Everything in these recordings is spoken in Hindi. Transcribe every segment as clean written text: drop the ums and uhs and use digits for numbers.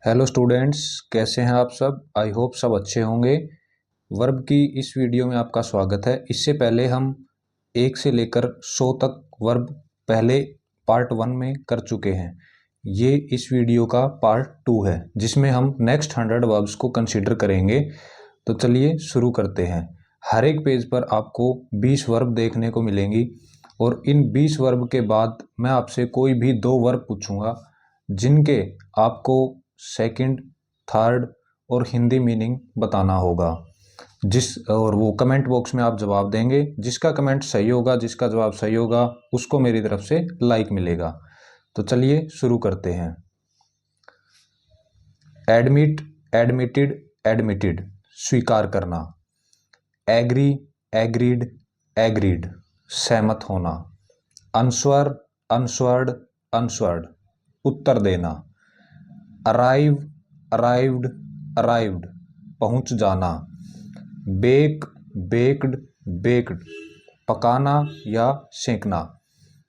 हेलो स्टूडेंट्स, कैसे हैं आप सब। आई होप सब अच्छे होंगे। वर्ब की इस वीडियो में आपका स्वागत है। इससे पहले हम 1 से लेकर 100 तक वर्ब पहले पार्ट 1 में कर चुके हैं। ये इस वीडियो का पार्ट 2 है जिसमें हम नेक्स्ट 100 वर्ब्स को कंसीडर करेंगे। तो चलिए शुरू करते हैं। हर एक पेज पर आपको 20 वर्ब देखने को मिलेंगी और इन 20 वर्ब के बाद मैं आपसे कोई भी 2 वर्ब पूछूंगा जिनके आपको सेकंड, थर्ड और हिंदी मीनिंग बताना होगा। और वो कमेंट बॉक्स में आप जवाब देंगे। जिसका कमेंट सही होगा, जिसका जवाब सही होगा, उसको मेरी तरफ से लाइक मिलेगा। तो चलिए शुरू करते हैं। एडमिट, एडमिटेड, एडमिटेड स्वीकार करना। एग्री, एग्रीड, एग्रीड सहमत होना। आंसर, आंसर्ड, आंसर्ड उत्तर देना। अराइव, अराइव्ड, अराइव्ड पहुंच जाना। बेक, बेक्ड, बेक्ड पकाना या सेंकना।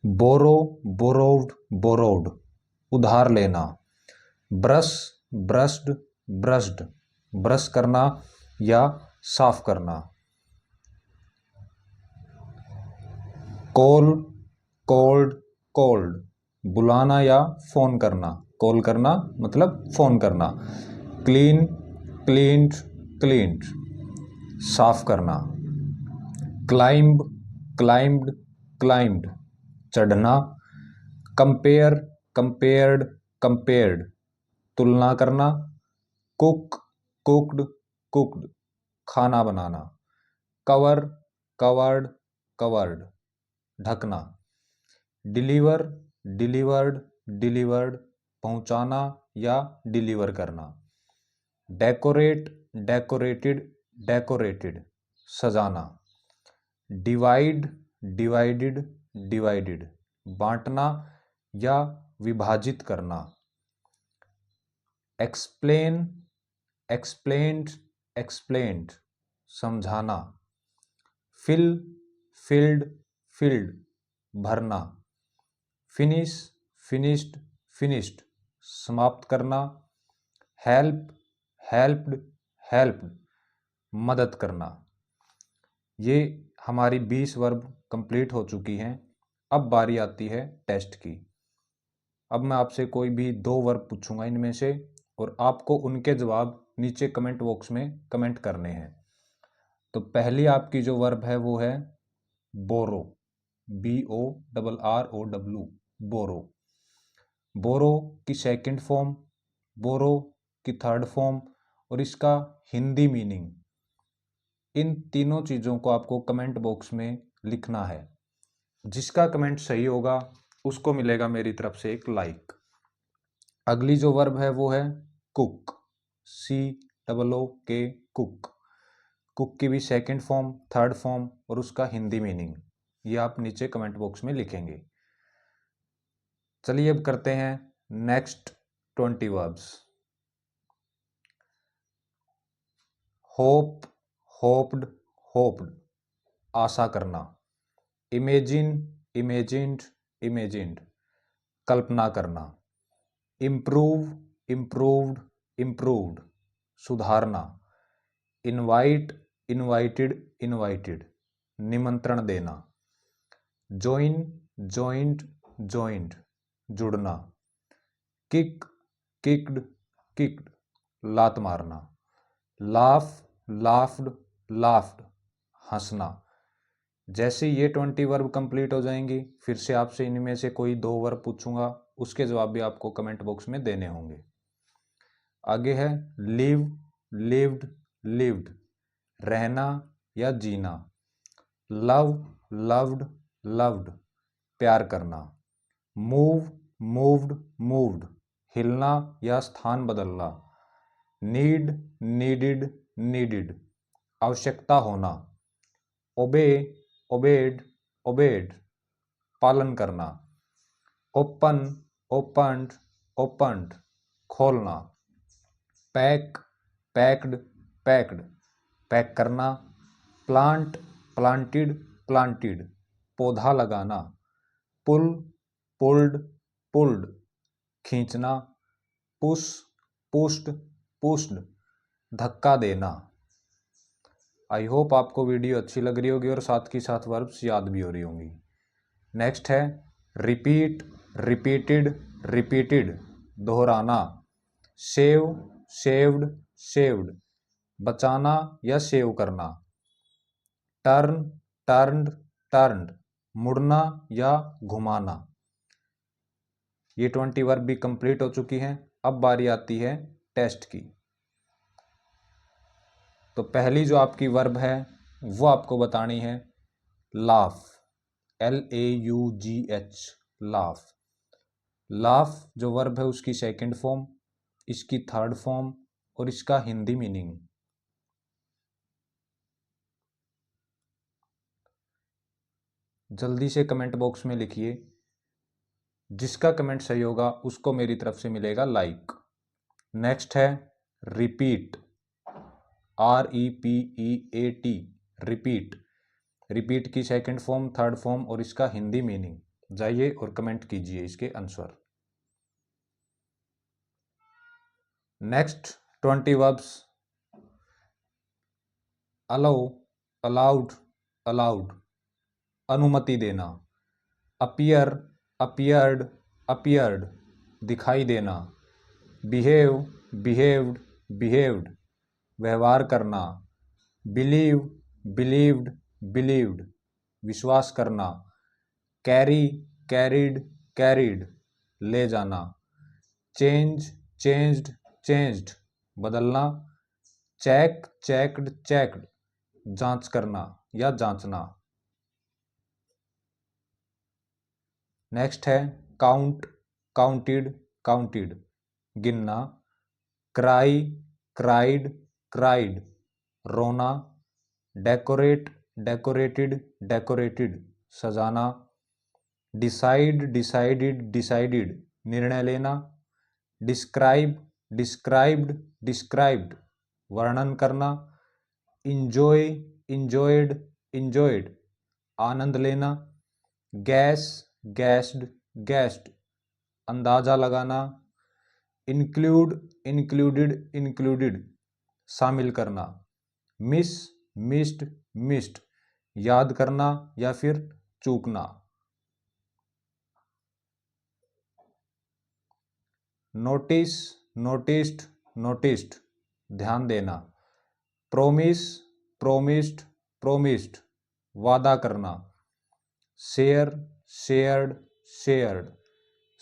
बोरो, बोरोव्ड, बोरोव्ड उधार लेना। ब्रश, ब्रश्ड, ब्रश्ड ब्रश करना या साफ करना। कॉल, कॉल्ड, कॉल्ड बुलाना या फोन करना। कॉल करना मतलब फोन करना। क्लीन, क्लीन्ड, क्लीन्ड साफ करना। क्लाइंब, क्लाइंब्ड, क्लाइंब्ड चढ़ना। कंपेयर, कंपेयर्ड, कंपेयर्ड तुलना करना। कुक, कुक्ड, कुक्ड खाना बनाना। कवर, कवर्ड, कवर्ड ढकना। डिलीवर, डिलीवर्ड, डिलीवर्ड पहुंचाना या डिलीवर करना। डेकोरेट, डेकोरेटेड, डेकोरेटेड सजाना। डिवाइड, डिवाइडेड, डिवाइडेड बांटना या विभाजित करना। एक्सप्लेन, एक्सप्लेन्ड, एक्सप्लेन्ड समझाना। फिल, फिल्ड, फिल्ड भरना। फिनिश, फिनिश्ड, फिनिश्ड समाप्त करना। हेल्प, हेल्प्ड, हेल्प्ड मदद करना। ये हमारी 20 वर्ब कंप्लीट हो चुकी हैं। अब बारी आती है टेस्ट की। अब मैं आपसे कोई भी 2 वर्ब पूछूंगा इनमें से और आपको उनके जवाब नीचे कमेंट बॉक्स में कमेंट करने हैं। तो पहली आपकी जो वर्ब है वो है बोरो, BORROW बोरो। बोरो की सेकंड फॉर्म, बोरो की थर्ड फॉर्म और इसका हिंदी मीनिंग, इन तीनों चीज़ों को आपको कमेंट बॉक्स में लिखना है। जिसका कमेंट सही होगा उसको मिलेगा मेरी तरफ से एक लाइक। अगली जो वर्ब है वो है कुक, COOK कुक। कुक की भी सेकंड फॉर्म, थर्ड फॉर्म और उसका हिंदी मीनिंग ये आप नीचे कमेंट बॉक्स में लिखेंगे। चलिए अब करते हैं next 20 verbs. Hope, hoped, hoped आशा करना। इमेजिन, इमेजिन्ड, इमेजिन्ड कल्पना करना। इम्प्रूव, इम्प्रूव्ड, इम्प्रूव्ड सुधारना। इनवाइट, इनवाइटेड, इनवाइटेड निमंत्रण देना। जॉइन, जॉइंट, जॉइंट जुड़ना। किक, किक्ड, किक्ड लात मारना। लाफ, लाफ्ड, लाफ्ड हंसना। जैसे ये 20 वर्ब कंप्लीट हो जाएंगी फिर से आपसे इनमें से कोई 2 वर्ब पूछूंगा, उसके जवाब भी आपको कमेंट बॉक्स में देने होंगे। आगे है लिव, लिव्ड, लिव्ड रहना या जीना। लव, लव्ड, लव्ड प्यार करना। मूव, मूव्ड, मूव्ड हिलना या स्थान बदलना। नीड, नीडिड, नीडिड आवश्यकता होना। ओबे, ओबेड, ओबेड पालन करना। ओपन, ओपन्ड, ओपन्ड खोलना। पैक, पैक्ड, पैक्ड पैक करना। प्लांट, प्लांटेड, प्लांटेड पौधा लगाना। पुल, पुल्ड, पुल्ड खींचना। पुश, पुश्ड पुश्ड, धक्का देना। आई होप आपको वीडियो अच्छी लग रही होगी और साथ ही साथ वर्ब्स याद भी हो रही होंगी। नेक्स्ट है रिपीट रिपीटेड रिपीटेड, दोहराना। सेव सेव्ड सेव्ड, बचाना या सेव करना। टर्न टर्न्ड टर्न्ड, मुड़ना या घुमाना। ये 20 वर्ब भी कंप्लीट हो चुकी हैं। अब बारी आती है टेस्ट की। तो पहली जो आपकी वर्ब है वो आपको बतानी है लाफ, LAUGH, लाफ। लाफ जो वर्ब है उसकी सेकंड फॉर्म, इसकी थर्ड फॉर्म और इसका हिंदी मीनिंग। जल्दी से कमेंट बॉक्स में लिखिए, जिसका कमेंट सही होगा उसको मेरी तरफ से मिलेगा लाइक। नेक्स्ट है रिपीट, REPEAT, रिपीट। रिपीट की सेकंड फॉर्म, थर्ड फॉर्म और इसका हिंदी मीनिंग। जाइए और कमेंट कीजिए इसके answer. Next 20 verbs, allow allowed allowed, अनुमति देना। अपीयर अपीयर्ड अपीयर्ड, दिखाई देना। बिहेव बिहेव्ड बिहेव्ड, व्यवहार करना। बिलीव बिलीव्ड बिलीव्ड, विश्वास करना। कैरी कैरिड कैरिड, ले जाना। चेंज चेंज्ड चेंज्ड, बदलना। चेक चेक्ड चेक्ड, जांच करना या जांचना। नेक्स्ट है काउंट काउंटेड काउंटेड, गिनना। क्राई क्राइड क्राइड, रोना। डेकोरेट डेकोरेटेड डेकोरेटेड, सजाना। डिसाइड डिसाइडेड डिसाइडेड, निर्णय लेना। डिस्क्राइब डिस्क्राइब्ड डिस्क्राइब्ड, वर्णन करना। इंजॉय इंजॉयड इंजॉयड, आनंद लेना। गैस गैस्ड गैस्ड, अंदाजा लगाना। इंक्लूड इंक्लूडेड इंक्लूडेड, शामिल करना। मिस मिस्ड मिस्ड, याद करना या फिर चूकना। नोटिस नोटिस्ड नोटिस्ड, ध्यान देना। प्रोमिस प्रोमिस्ड प्रोमिस्ड, वादा करना। शेयर शेयर्ड शेयर्ड,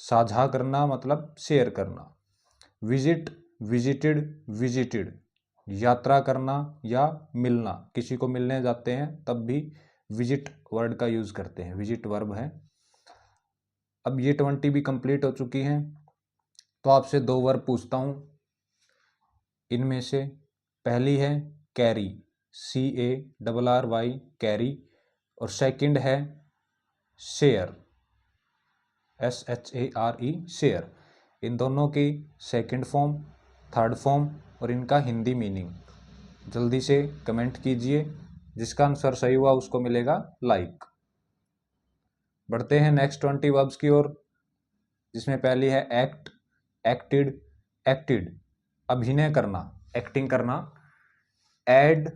साझा करना मतलब शेयर करना। विजिट विजिटेड विजिटेड, यात्रा करना या मिलना। किसी को मिलने जाते हैं तब भी विजिट वर्ड का यूज करते हैं, विजिट वर्ब है। अब ये 20 भी कंप्लीट हो चुकी हैं। तो आपसे दो वर्ब पूछता हूं, इनमें से पहली है कैरी, CARRY कैरी, और सेकंड है शेयर, SHARE शेयर। इन दोनों की सेकंड फॉर्म, थर्ड फॉर्म और इनका हिंदी मीनिंग। जल्दी से कमेंट कीजिए, जिसका आंसर सही हुआ उसको मिलेगा लाइक। बढ़ते हैं नेक्स्ट 20 वर्ब्स की ओर, जिसमें पहली है एक्ट एक्टेड एक्टेड, अभिनय करना, एक्टिंग करना। एड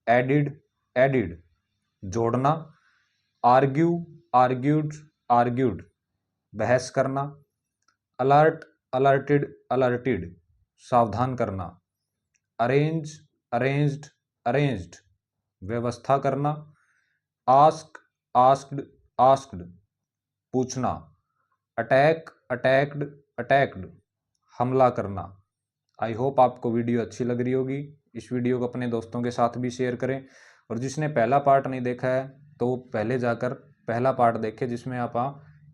एडिड एडिड, जोड़ना। आर्ग्यू आर्ग्यूड आर्ग्यूड, बहस करना। अलर्ट अलर्टेड अलर्टेड, सावधान करना। अरेंज अरेंज्ड अरेंज्ड, व्यवस्था करना। आस्क आस्क्ड आस्क्ड, पूछना। अटैक अटैक्ड अटैक्ड, हमला करना। आई होप आपको वीडियो अच्छी लग रही होगी। इस वीडियो को अपने दोस्तों के साथ भी शेयर करें, और जिसने पहला पार्ट नहीं देखा है तो पहले जाकर पहला पार्ट देखें, जिसमें आप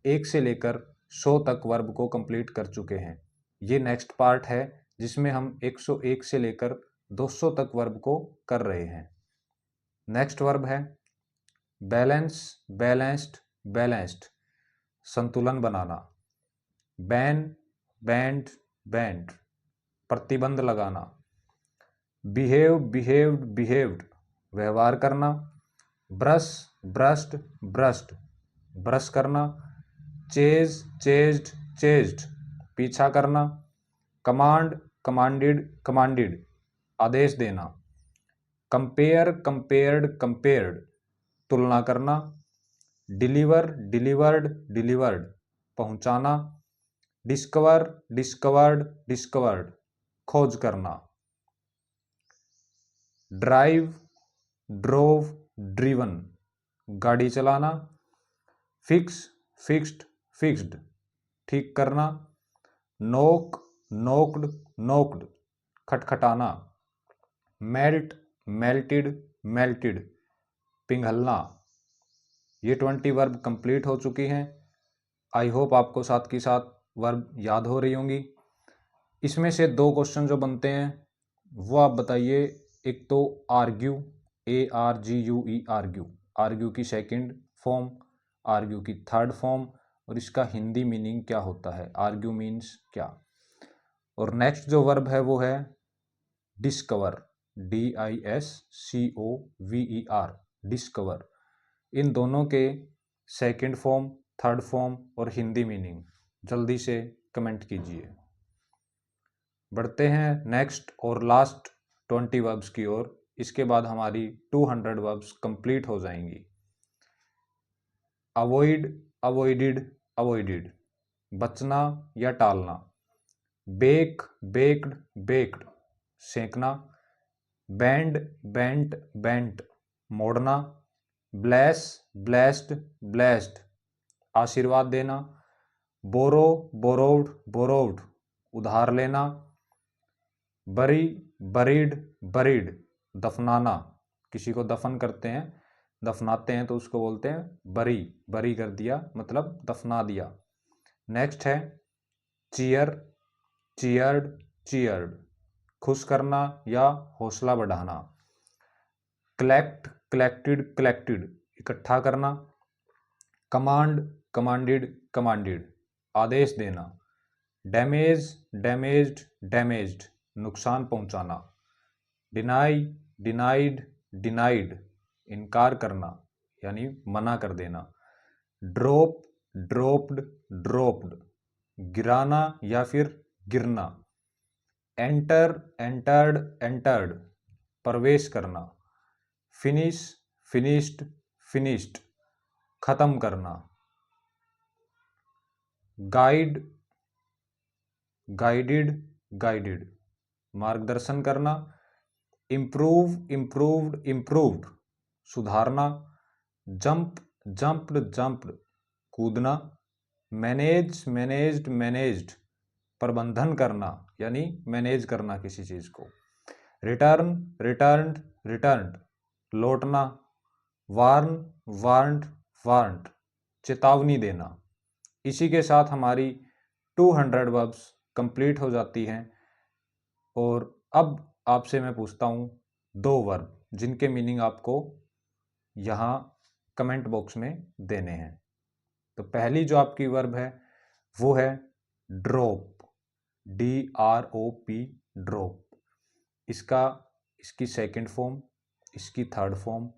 1 से लेकर 100 तक वर्ब को कंप्लीट कर चुके हैं। ये नेक्स्ट पार्ट है जिसमें हम 101 से लेकर 200 तक वर्ब को कर रहे हैं। नेक्स्ट वर्ब है बैलेंस बैलेंस्ड बैलेंस्ड, संतुलन बनाना। बैन बैंड बैंड, प्रतिबंध लगाना। बिहेव बिहेव्ड बिहेव्ड, व्यवहार करना। ब्रश ब्रश्ड ब्रश्ड, ब्रश करना। चेज चेज्ड चेज्ड, पीछा करना। कमांड कमांडेड आदेश देना, कंपेयर कंपेयर्ड तुलना करना, डिलीवर्ड पहुंचाना, डिस्कवर्ड खोज करना, ड्रिवन गाड़ी चलाना, फिक्स्ड ठीक करना, नोक्ड खटखटाना, मेल्टेड पिघलना। ये 20 वर्ब कंप्लीट हो चुकी हैं। आई होप आपको साथ के साथ वर्ब याद हो रही होंगी। इसमें से 2 क्वेश्चन जो बनते हैं वो आप बताइए। एक तो आर्ग्यू, ARGUE आर्ग्यू की सेकंड फॉर्म, आर्ग्यू की थर्ड फॉर्म और इसका हिंदी मीनिंग क्या होता है, आर्ग्यू मीन्स क्या। और नेक्स्ट जो वर्ब है वो है डिस्कवर, DISCOVER डिस्कवर। इन दोनों के सेकंड फॉर्म, थर्ड फॉर्म और हिंदी मीनिंग जल्दी से कमेंट कीजिए। बढ़ते हैं नेक्स्ट और लास्ट 20 वर्ब्स की ओर। इसके बाद हमारी 200 वर्ब्स कंप्लीट हो जाएंगी। अवॉइडेड बचना या टालना, बेक्ड सेंकना, बेंट मोड़ना, ब्लेस्ड आशीर्वाद देना, बोरोव्ड उधार लेना, बरीड दफनाना, किसी को दफन करते हैं, दफनाते हैं तो उसको बोलते हैं बरी कर दिया, मतलब दफना दिया। नेक्स्ट है चीयर्ड खुश करना या हौसला बढ़ाना, कलेक्टेड इकट्ठा करना, कमांडेड आदेश देना, डैमेज्ड नुकसान पहुंचाना, डिनाइड इनकार करना यानी मना कर देना, ड्रॉप्ड गिराना या फिर गिरना, एंटर्ड प्रवेश करना, फिनिश्ड खत्म करना, गाइडेड मार्गदर्शन करना, इम्प्रूव्ड सुधारना, जंप्ड कूदना, मैनेज्ड प्रबंधन करना यानी मैनेज करना किसी चीज को, रिटर्न्ड लौटना, वार्न्ड चेतावनी देना। इसी के साथ हमारी 200 वर्ब्स कंप्लीट हो जाती हैं। और अब आपसे मैं पूछता हूँ 2 वर्ब जिनके मीनिंग आपको यहाँ कमेंट बॉक्स में देने हैं। तो पहली जो आपकी वर्ब है वो है ड्रॉप, DROP ड्रॉप। इसकी सेकंड फॉर्म, इसकी थर्ड फॉर्म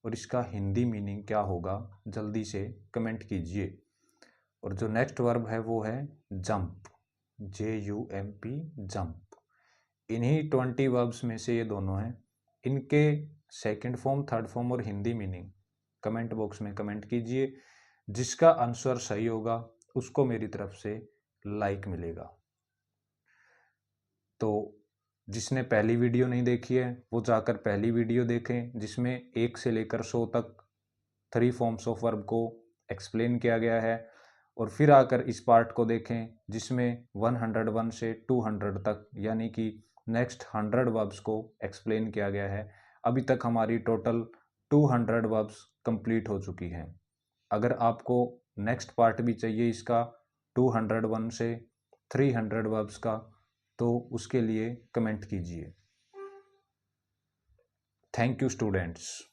और इसका हिंदी मीनिंग क्या होगा जल्दी से कमेंट कीजिए। और जो नेक्स्ट वर्ब है वो है जंप, JUMP जंप। इन्हीं 20 वर्ब्स में से ये दोनों हैं। इनके सेकंड फॉर्म, थर्ड फॉर्म और हिंदी मीनिंग कमेंट बॉक्स में कमेंट कीजिए। जिसका आंसर सही होगा उसको मेरी तरफ से लाइक मिलेगा। तो जिसने पहली वीडियो नहीं देखी है वो जाकर पहली वीडियो देखें, जिसमें 1 से लेकर 100 तक 3 फॉर्म्स ऑफ वर्ब को एक्सप्लेन किया गया है। और फिर आकर इस पार्ट को देखें जिसमें 101 से 200 तक यानी कि नेक्स्ट 100 वर्ब्स को एक्सप्लेन किया गया है। अभी तक हमारी टोटल 200 वर्ब्स कंप्लीट हो चुकी हैं। अगर आपको नेक्स्ट पार्ट भी चाहिए इसका 201 से 300 वर्ब्स का, तो उसके लिए कमेंट कीजिए। Thank you students.